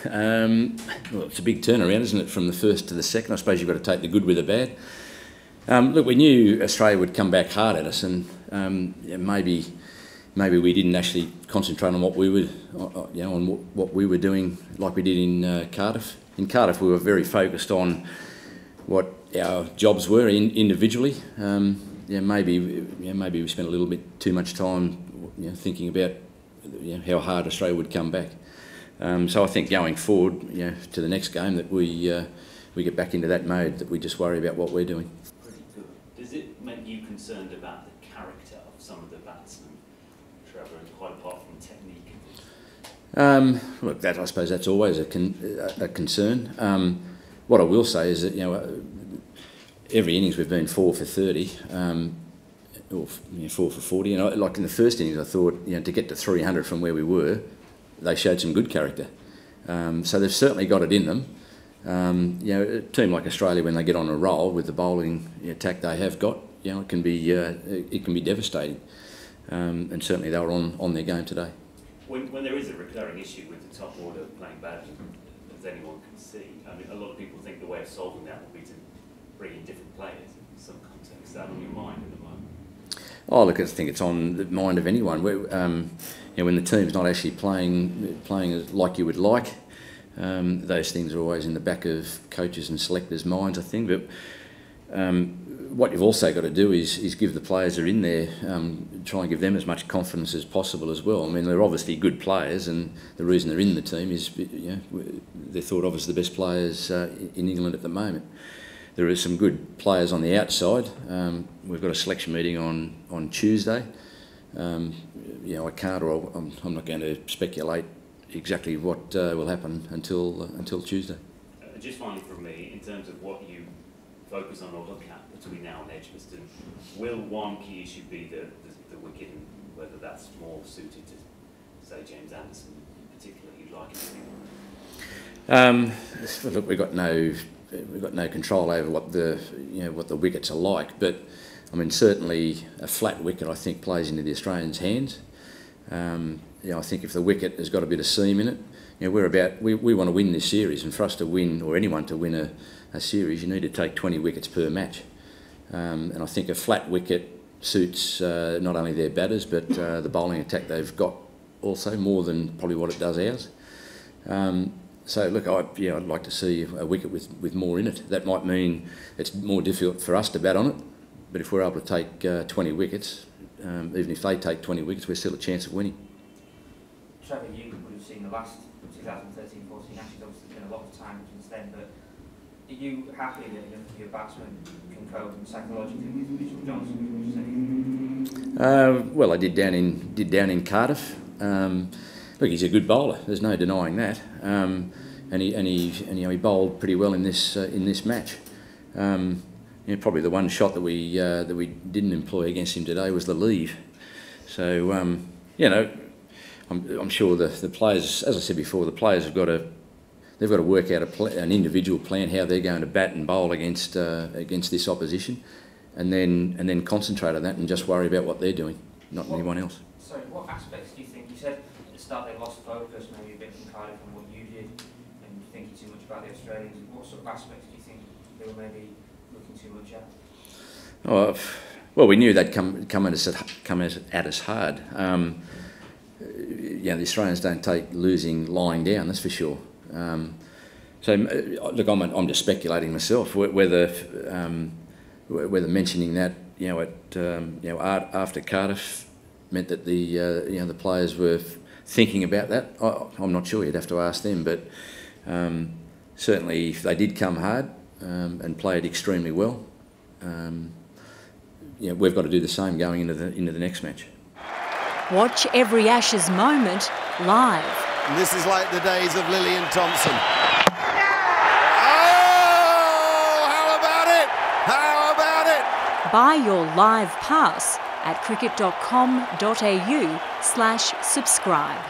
Well, it's a big turnaround, isn't it, from the first to the second? I suppose you've got to take the good with the bad. Look, we knew Australia would come back hard at us, and maybe we didn't actually concentrate on what we were, on what we were doing like we did in Cardiff. In Cardiff, we were very focused on what our jobs were individually. Maybe we spent a little bit too much time, thinking about how hard Australia would come back. So I think going forward, to the next game, that we get back into that mode, that we just worry about what we're doing. Pretty good. Does it make you concerned about the character of some of the batsmen, Trevor, and quite apart from technique? Look, I suppose that's always a concern. What I will say is that every innings we've been 4 for 30, or 4 for 40. Like in the first innings, I thought to get to 300 from where we were, they showed some good character. So they've certainly got it in them. A team like Australia, when they get on a roll with the bowling attack they have got, it can be devastating. And certainly they were on their game today. When there is a recurring issue with the top order playing badly, as anyone can see, I mean, a lot of people think the way of solving that would be to bring in different players in some context. Is that on your mind at the moment? Oh, look, I think it's on the mind of anyone. When the team's not actually playing like you would like, those things are always in the back of coaches and selectors' minds, I think. But what you've also got to do is give the players that are in there, try and give them as much confidence as possible as well. I mean, they're obviously good players, and the reason they're in the team is they're thought of as the best players in England at the moment. There are some good players on the outside. We've got a selection meeting on Tuesday. I can't, or I'm not going to speculate exactly what will happen until Tuesday. Just finally from me, in terms of what you focus on or look at between now and Edgbaston, will one key issue be the wicket, and whether that's more suited to, say, James Anderson in particular, you'd like it to be? Look, we've got no control over what the wickets are like, but I mean, certainly a flat wicket, I think, plays into the Australians' hands. I think if the wicket has got a bit of seam in it, we want to win this series, and for us to win, or anyone to win a series, you need to take 20 wickets per match. And I think a flat wicket suits not only their batters, but the bowling attack they've got also, more than probably what it does ours. So look, I'd like to see a wicket with more in it. That might mean it's more difficult for us to bat on it, but if we're able to take 20 wickets, even if they take 20 wickets, we're still a chance of winning. Trevor, you would have seen the last 2013-14 Ashes. Obviously, there's been a lot of time since then, but are you happy that your batsman can cope psychologically with Mitchell Johnson? Well, I did down in Cardiff. Look, he's a good bowler. There's no denying that. And he bowled pretty well in this match. Probably the one shot that we didn't employ against him today was the leave. So I'm sure the players, as I said before, the players have got to work out an individual plan how they're going to bat and bowl against this opposition, and then concentrate on that and just worry about what they're doing, not anyone else. So, what aspects do you think? You said at the start they lost focus, maybe a bit from Cardiff from what you did, and thinking too much about the Australians. What sort of aspects do you think they were maybe looking too much at? Oh, well, we knew they'd come at us hard. The Australians don't take losing lying down, that's for sure. So look, I'm just speculating myself whether mentioning that after Cardiff meant that the players were thinking about that. I'm not sure. You'd have to ask them, but certainly they did come hard and played extremely well. We've got to do the same going into the next match. Watch every Ashes moment live. And this is like the days of Lillian Thompson. Oh, how about it? How about it? Buy your live pass at cricket.com.au/subscribe.